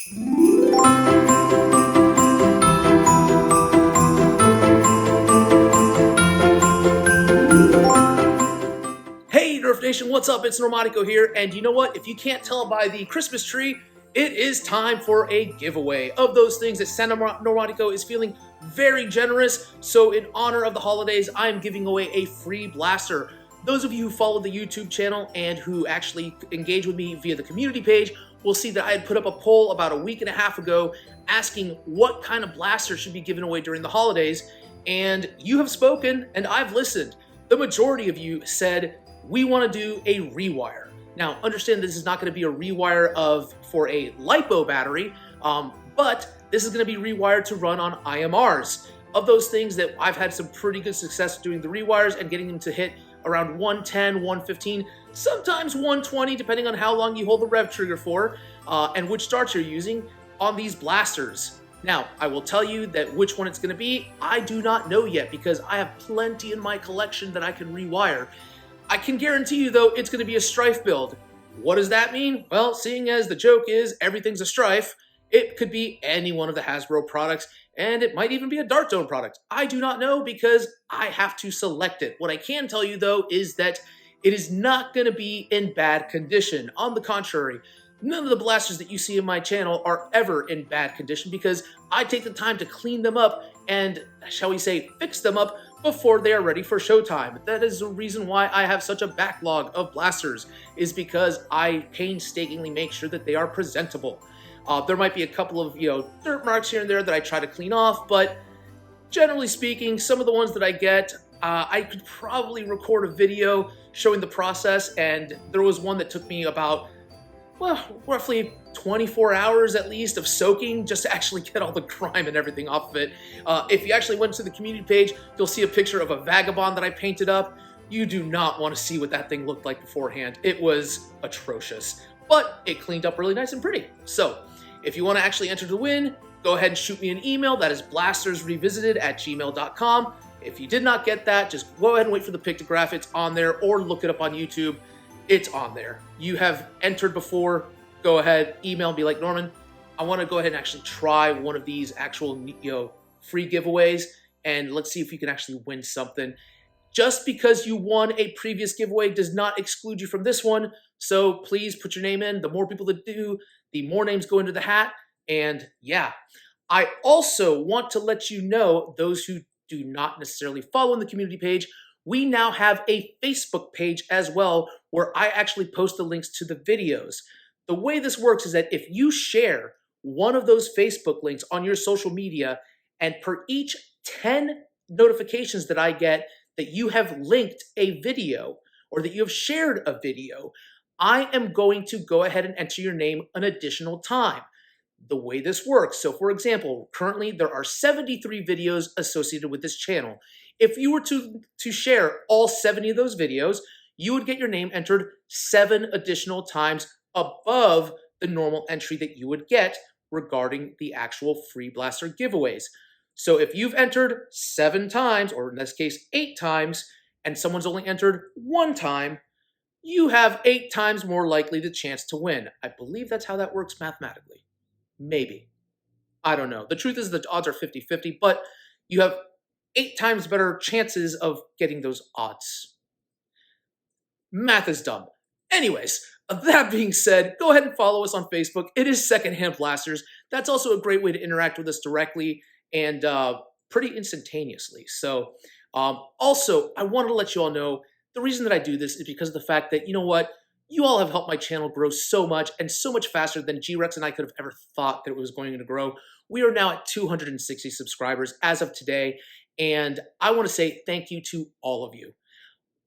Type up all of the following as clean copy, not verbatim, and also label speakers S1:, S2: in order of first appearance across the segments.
S1: Hey Nerf Nation, what's up? It's Normatico here, and you know what? If you can't tell by the Christmas tree, it is time for a giveaway of those things that Santa Normatico is feeling very generous. So in honor of the holidays, I am giving away a free blaster. Those of you who follow the YouTube channel and who actually engage with me via the community page will see that I had put up a poll about a week and a half ago asking what kind of blaster should be given away during the holidays, and you have spoken and I've listened. The majority of you said we want to do a rewire. Now, understand this is not going to be a rewire for a LiPo battery, but this is going to be rewired to run on IMRs. Of those things that I've had some pretty good success doing the rewires and getting them to hit around 110, 115, sometimes 120, depending on how long you hold the rev trigger for and which starts you're using on these blasters. Now, I will tell you that which one it's going to be, I do not know yet because I have plenty in my collection that I can rewire. I can guarantee you, though, it's going to be a Strife build. What does that mean? Well, seeing as the joke is everything's a Strife, it could be any one of the Hasbro products, and it might even be a Dart Zone product. I do not know because I have to select it. What I can tell you, though, is that it is not going to be in bad condition. On the contrary, none of the blasters that you see in my channel are ever in bad condition because I take the time to clean them up and, shall we say, fix them up before they are ready for showtime. That is the reason why I have such a backlog of blasters, is because I painstakingly make sure that they are presentable. There might be a couple of dirt marks here and there that I try to clean off, but generally speaking, some of the ones that I get, I could probably record a video showing the process, and there was one that took me about, well, roughly 24 hours at least of soaking just to actually get all the grime and everything off of it. If you actually went to the community page, you'll see a picture of a Vagabond that I painted up. You do not want to see what that thing looked like beforehand. It was atrocious, but it cleaned up really nice and pretty. So if you want to actually enter to win, go ahead and shoot me an email. That is blastersrevisited@gmail.com. If you did not get that, just go ahead and wait for the pictograph. It's on there, or look it up on YouTube. It's on there. You have entered before. Go ahead, email, be like, Norman, I want to go ahead and actually try one of these actual free giveaways, and let's see if you can actually win something. Just because you won a previous giveaway does not exclude you from this one, so please put your name in. The more people that do, the more names go into the hat, and yeah. I also want to let you know, those who do not necessarily follow in the community page, we now have a Facebook page as well, where I actually post the links to the videos. The way this works is that if you share one of those Facebook links on your social media, and per each 10 notifications that I get that you have linked a video or that you have shared a video, I am going to go ahead and enter your name an additional time. The way this works, so for example, currently there are 73 videos associated with this channel. If you were to share all 70 of those videos, you would get your name entered 7 additional times above the normal entry that you would get regarding the actual free blaster giveaways. So if you've entered 7 times, or in this case 8 times, and someone's only entered 1 time, you have 8 times more likely the chance to win. I believe that's how that works mathematically. Maybe. I don't know. The truth is the odds are 50-50, but you have 8 times better chances of getting those odds. Math is dumb. Anyways, that being said, go ahead and follow us on Facebook. It is Secondhand Blasters. That's also a great way to interact with us directly and pretty instantaneously. So also, I wanted to let you all know the reason that I do this is because of the fact that, you know what, you all have helped my channel grow so much and so much faster than G-Rex and I could have ever thought that it was going to grow. We are now at 260 subscribers as of today, and I want to say thank you to all of you.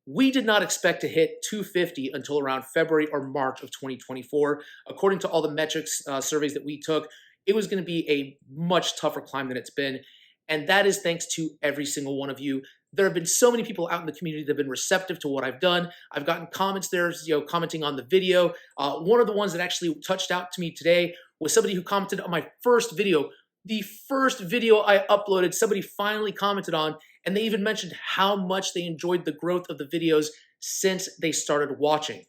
S1: We did not expect to hit 250 until around February or March of 2024. According to all the metrics surveys that we took, it was going to be a much tougher climb than it's been. And that is thanks to every single one of you. There have been so many people out in the community that have been receptive to what I've done. I've gotten comments there, commenting on the video. One of the ones that actually touched out to me today was somebody who commented on my first video. The first video I uploaded, somebody finally commented on, and they even mentioned how much they enjoyed the growth of the videos since they started watching.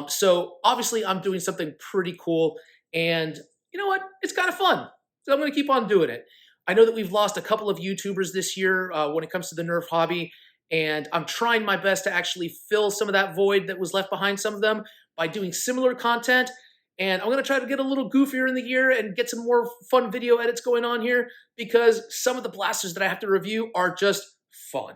S1: So obviously I'm doing something pretty cool, and you know what? It's kind of fun. So I'm going to keep on doing it. I know that we've lost a couple of YouTubers this year when it comes to the Nerf hobby, and I'm trying my best to actually fill some of that void that was left behind some of them by doing similar content. And I'm going to try to get a little goofier in the year and get some more fun video edits going on here, because some of the blasters that I have to review are just fun.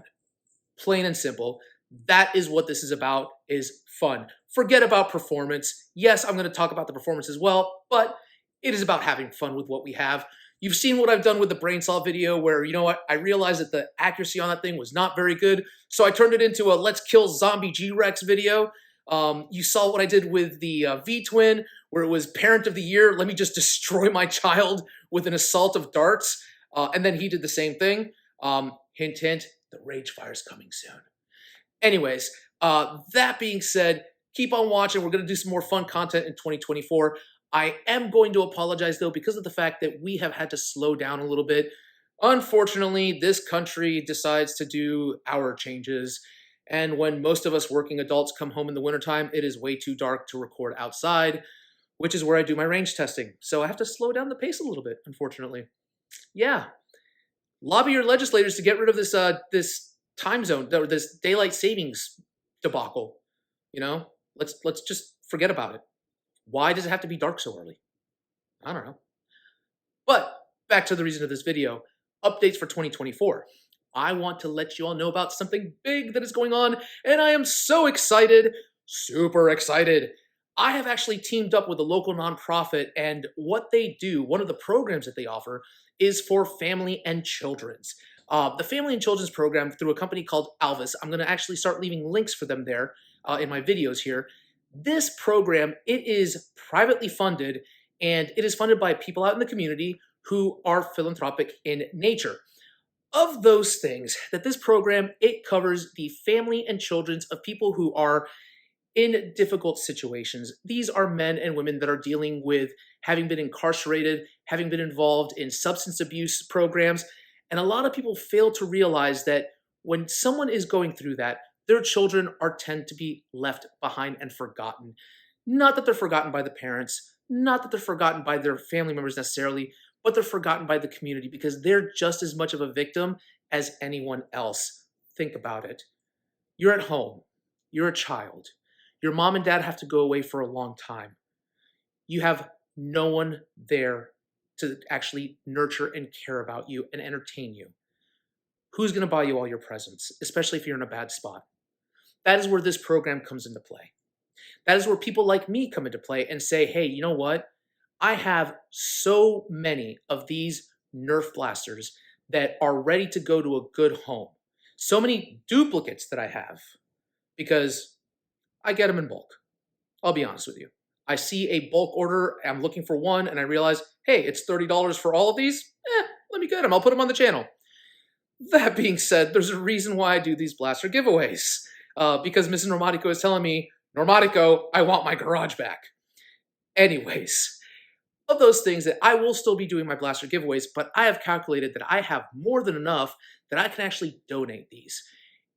S1: Plain and simple. That is what this is about, is fun. Forget about performance. Yes, I'm going to talk about the performance as well, but it is about having fun with what we have. You've seen what I've done with the brain saw video where, you know what, I realized that the accuracy on that thing was not very good, so I turned it into a let's kill zombie G-Rex video. You saw what I did with the V-Twin, where it was parent of the year, let me just destroy my child with an assault of darts, and then he did the same thing. Hint, hint, the Rage Fire's coming soon. Anyways, that being said, keep on watching. We're going to do some more fun content in 2024. I am going to apologize, though, because of the fact that we have had to slow down a little bit. Unfortunately, this country decides to do hour changes, and when most of us working adults come home in the wintertime, it is way too dark to record outside, which is where I do my range testing. So I have to slow down the pace a little bit, unfortunately. Yeah. Lobby your legislators to get rid of this this time zone, or this daylight savings debacle. You know, let's just forget about it. Why does it have to be dark so early? I don't know. But back to the reason of this video, updates for 2024. I want to let you all know about something big that is going on, and I am so excited, super excited. I have actually teamed up with a local nonprofit, and what they do, one of the programs that they offer, is for family and children's. The Family and Children's program through a company called Alvis. I'm going to actually start leaving links for them there in my videos here. This program, it is privately funded, and it is funded by people out in the community who are philanthropic in nature. Of those things, that this program, it covers the family and children's of people who are in difficult situations. These are men and women that are dealing with having been incarcerated, having been involved in substance abuse programs, and a lot of people fail to realize that when someone is going through that, their children tend to be left behind and forgotten. Not that they're forgotten by the parents, not that they're forgotten by their family members necessarily, but they're forgotten by the community because they're just as much of a victim as anyone else. Think about it. You're at home. You're a child. Your mom and dad have to go away for a long time. You have no one there to actually nurture and care about you and entertain you. Who's going to buy you all your presents, especially if you're in a bad spot? That is where this program comes into play. That is where people like me come into play and say, hey, you know what? I have so many of these Nerf blasters that are ready to go to a good home. So many duplicates that I have because I get them in bulk. I'll be honest with you. I see a bulk order, I'm looking for one, and I realize, hey, it's $30 for all of these. Let me get them. I'll put them on the channel. That being said, there's a reason why I do these blaster giveaways. Because Mrs. Normatico is telling me, Normatico, I want my garage back. Anyways, of those things that I will still be doing my blaster giveaways, but I have calculated that I have more than enough that I can actually donate these.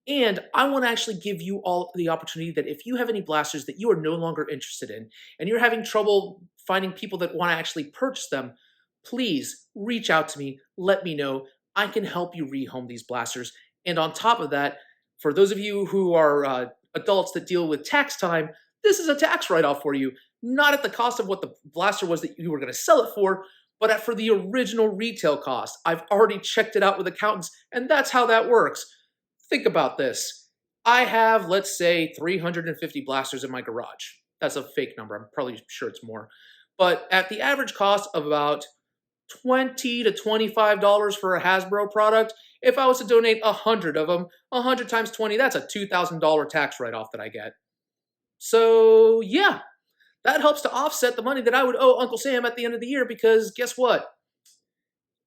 S1: And I want to actually give you all the opportunity that if you have any blasters that you are no longer interested in, and you're having trouble finding people that want to actually purchase them, please reach out to me, let me know. I can help you rehome these blasters. And on top of that, for those of you who are adults that deal with tax time, this is a tax write-off for you. Not at the cost of what the blaster was that you were going to sell it for, but for the original retail cost. I've already checked it out with accountants, and that's how that works. Think about this. I have, let's say, 350 blasters in my garage. That's a fake number. I'm probably sure it's more. But at the average cost of about $20 to $25 for a Hasbro product, if I was to donate 100 of them, 100 times 20, that's a $2,000 tax write-off that I get. So, yeah, that helps to offset the money that I would owe Uncle Sam at the end of the year because guess what?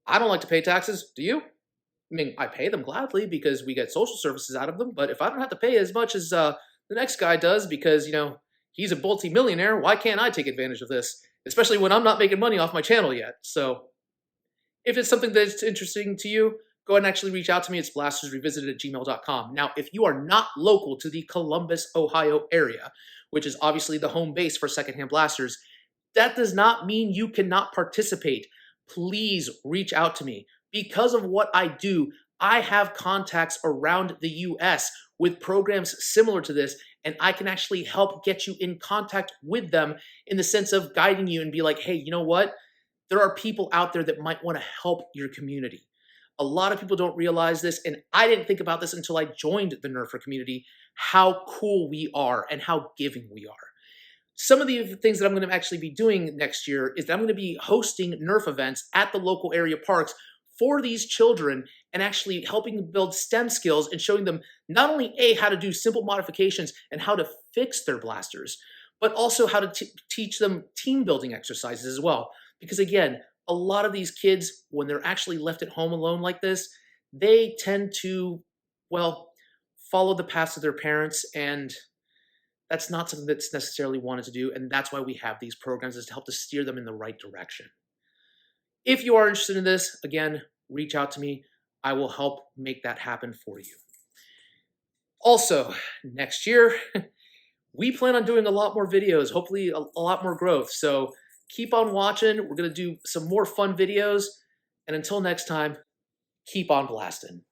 S1: I don't like to pay taxes. Do you? I mean, I pay them gladly because we get social services out of them, but if I don't have to pay as much as the next guy does because, you know, he's a multi-millionaire, why can't I take advantage of this? Especially when I'm not making money off my channel yet. So if it's something that's interesting to you, go ahead and actually reach out to me. It's blastersrevisited@gmail.com. Now, if you are not local to the Columbus, Ohio area, which is obviously the home base for secondhand blasters, That does not mean you cannot participate. Please reach out to me. Because of what I do, I have contacts around the US with programs similar to this, and I can actually help get you in contact with them in the sense of guiding you and be like, hey, you know what? There are people out there that might want to help your community. A lot of people don't realize this, and I didn't think about this until I joined the Nerfer community, how cool we are and how giving we are. Some of the things that I'm going to actually be doing next year is that I'm going to be hosting Nerf events at the local area parks for these children and actually helping them build STEM skills and showing them not only how to do simple modifications and how to fix their blasters, but also how to teach them team building exercises as well. Because again, a lot of these kids, when they're actually left at home alone like this, they tend to, well, follow the paths of their parents, and that's not something that's necessarily wanted to do, and that's why we have these programs, is to help to steer them in the right direction. If you are interested in this, again, reach out to me. I will help make that happen for you. Also, next year, we plan on doing a lot more videos, hopefully a lot more growth. So keep on watching. We're going to do some more fun videos. And until next time, keep on blasting.